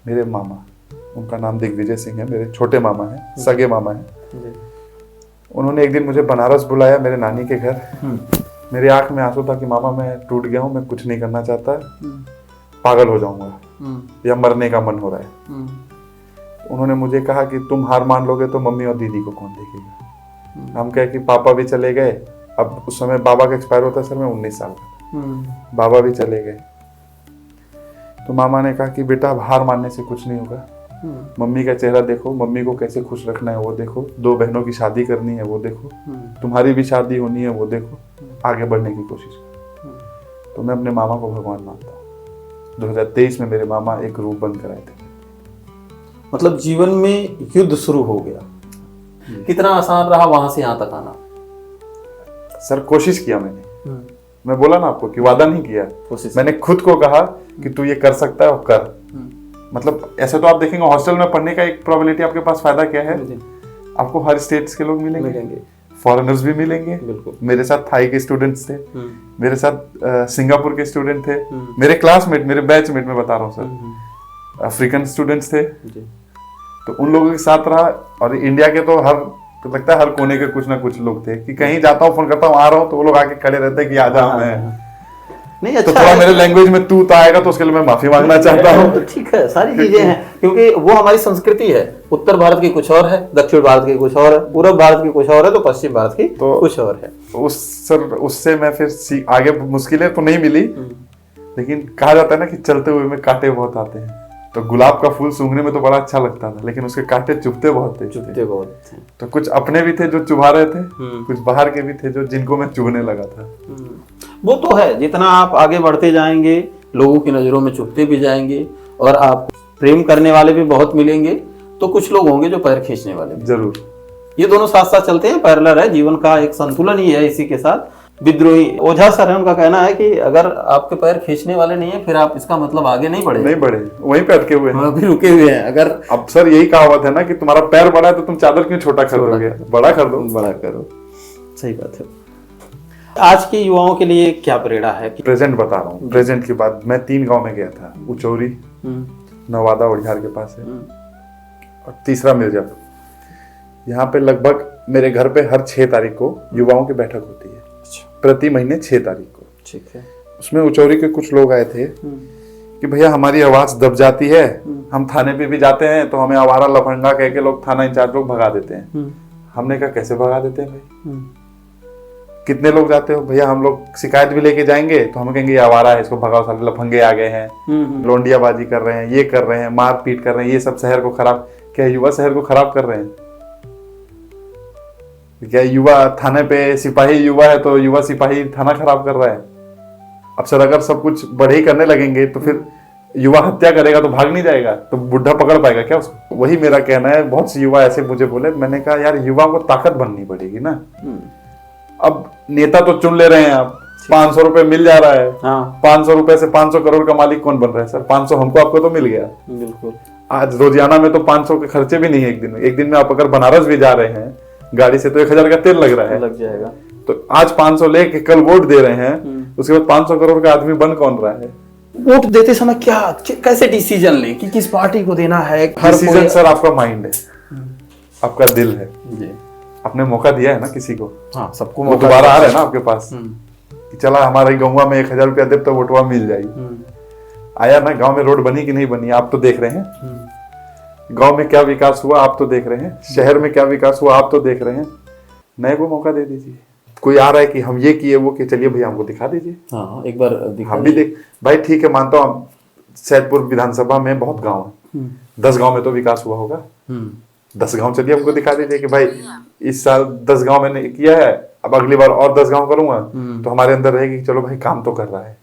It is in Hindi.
मेरे मामा, उनका नाम दिग्विजय सिंह है, मेरे छोटे मामा हैं, सगे मामा हैं। उन्होंने एक दिन मुझे बनारस बुलाया मेरे नानी के घर। मेरी आंख में आंसू था कि मामा मैं टूट गया हूँ, मैं कुछ नहीं करना चाहता, पागल हो जाऊंगा या मरने का मन हो रहा है। उन्होंने मुझे कहा कि तुम हार मान लोगे तो मम्मी और दीदी को कौन देखेगा। हम कहे कि पापा भी चले गए, अब उस समय बाबा का एक्सपायर होता सर मैं 19 साल का था, बाबा भी चले गए। तो मामा ने कहा कि बेटा अब हार मानने से कुछ नहीं होगा, मम्मी का चेहरा देखो, मम्मी को कैसे खुश रखना है वो देखो, 2 बहनों की शादी करनी है वो देखो, तुम्हारी भी शादी होनी है वो देखो, आगे बढ़ने की कोशिश करो। तो मैं अपने मामा को भगवान मानता हूँ। 2023 में मेरे मामा एक रूप बनकर आए थे। मतलब जीवन में युद्ध शुरू हो गया, कितना आसान रहा वहां से यहाँ तक आना? सर कोशिश किया मैंने, मैं बोला ना आपको कि वादा नहीं किया, मैंने खुद को कहा कि तू ये कर सकता है और कर। मतलब ऐसे तो आप देखेंगे हॉस्टल में पढ़ने का एक प्रोबेबिलिटी आपके पास फायदा क्या है, आपको हर स्टेट्स के लोग मिलेंगे, फॉरेनर्स भी मिलेंगे। मेरे साथ थाई के स्टूडेंट्स थे, मेरे साथ सिंगापुर के स्टूडेंट थे, मेरे क्लासमेट, मेरे बैचमेट में बता रहा हूँ सर, अफ्रीकन स्टूडेंट्स थे। तो उन लोगों के साथ रहा। और इंडिया के तो लगता है हर कोने के कुछ ना कुछ लोग थे कि कहीं जाता हूँ, फोन करता हूँ, आ रहा हूँ, तो वो लोग आके खड़े रहते हैं कि आ जा मैं। नहीं अच्छा, तो थोड़ा मेरे लैंग्वेज में तू आएगा तो उसके लिए मैं माफी मांगना चाहता हूँ। ठीक है, सारी चीजें हैं क्योंकि वो हमारी संस्कृति है। उत्तर भारत की कुछ और है, दक्षिण भारत की कुछ और है, पूर्व भारत की कुछ और है, तो पश्चिम भारत की तो कुछ और है। उससे मैं फिर आगे मुश्किलें तो नहीं मिली, लेकिन कहा जाता है ना कि चलते हुए में कांटे बहुत आते हैं। तो गुलाब का फूल सूंघने में तो बड़ा अच्छा लगता था, लेकिन उसके कांटे चुभते बहुत थे। तो कुछ अपने भी थे जो चुभा रहे थे, कुछ बाहर के भी थे जो जिनको मैं चुभने लगा था। वो तो है, जितना आप आगे बढ़ते जाएंगे लोगों की नजरों में चुभते भी जाएंगे, और आप प्रेम करने वाले भी बहुत मिलेंगे, तो कुछ लोग होंगे जो पैर खींचने वाले भी। जरूर, ये दोनों साथ साथ चलते हैं, पैरेलल है, जीवन का एक संतुलन ही है। इसी के साथ विद्रोही ओझा सर है, उनका कहना है कि अगर आपके पैर खींचने वाले नहीं है फिर आप इसका मतलब आगे नहीं बढ़े, वहीं पे अटके हुए हैं, अभी रुके हुए हैं। अगर अब सर यही कहावत है ना कि तुम्हारा पैर बड़ा है तो तुम चादर क्यों छोटा कर दोगे, बड़ा कर दो, बड़ा करो। सही बात है। आज के युवाओं के लिए क्या प्रेरणा है? प्रेजेंट बता रहा हूँ, प्रेजेंट की बात। मैं 3 गांव में गया था, उचौरी, नवादा उड़िहार के पास है, और तीसरा मिर्जापुर। यहाँ पे लगभग मेरे घर पे हर 6 तारीख को युवाओं की बैठक होती है, प्रति महीने 6 तारीख को। ठीक है। उसमें उचौरी के कुछ लोग आए थे कि भैया हमारी आवाज दब जाती है, हम थाने पे भी जाते हैं तो हमें आवारा लफंगा कह के लोग, थाना इंचार्ज लोग भगा देते हैं। हमने कहा कैसे भगा देते हैं भाई, कितने लोग जाते हो? भैया हम लोग शिकायत भी लेके जाएंगे तो हम कहेंगे ये आवारा है, इसको भगाओ, सारे लफंगे आ गए हैं, लोंडियाबाजी कर रहे हैं, ये कर रहे हैं, मार पीट कर रहे हैं, ये सब शहर को खराब। क्या युवा शहर को खराब कर रहे हैं? क्या युवा थाने पे सिपाही युवा है तो युवा सिपाही थाना खराब कर रहा है? अब सर अगर सब कुछ बढ़े ही करने लगेंगे तो फिर युवा हत्या करेगा तो भाग नहीं जाएगा, तो बुढ़ा पकड़ पाएगा क्या उसको? वही मेरा कहना है। बहुत से युवा ऐसे मुझे बोले, मैंने कहा यार युवा को ताकत बननी पड़ेगी ना। अब नेता तो चुन ले रहे हैं आप, 500 रुपए मिल जा रहा है, 500 रुपए से 500 करोड़ का मालिक कौन बन रहा है सर? 500 हमको आपको तो मिल गया। बिल्कुल। आज रोजाना में तो 500 के खर्चे भी नहीं है एक दिन में। एक दिन में आप अगर बनारस भी जा रहे हैं गाड़ी से तो 1000 का तेल लग रहा है, लग जाएगा। तो आज 500 लेके कल वोट दे रहे हैं, उसके बाद 500 करोड़ का आदमी बन कौन रहा है? वोट देते समय क्या कैसे डिसीजन ले कि किस पार्टी को देना है? डिसीजन सर आपका माइंड है, आपका दिल है जी। आपने मौका दिया है ना किसी को, हाँ, सबको मौका दोबारा आ रहा है ना आपके पास कि चला हमारे गाँव में 1000 रुपया दे तो वोटवा मिल जाएगी। आया ना, गाँव में रोड बनी कि नहीं बनी आप तो देख रहे हैं, गांव में क्या विकास हुआ आप तो देख रहे हैं, शहर में क्या विकास हुआ आप तो देख रहे हैं। नए को मौका दे दीजिए। कोई आ रहा है कि हम ये किए वो किए, चलिए भैया हमको दिखा दीजिए। हाँ, एक बार हम भी देख भाई, ठीक है मानता हूँ सैदपुर विधानसभा में बहुत गांव है, 10 गांव में तो विकास हुआ होगा, 10 गांव चलिए हमको दिखा दीजिए कि भाई इस साल 10 गांव मैंने किया है, अब अगली बार और 10 गांव करूंगा तो हमारे अंदर रहेगी कि चलो भाई काम तो कर रहा है।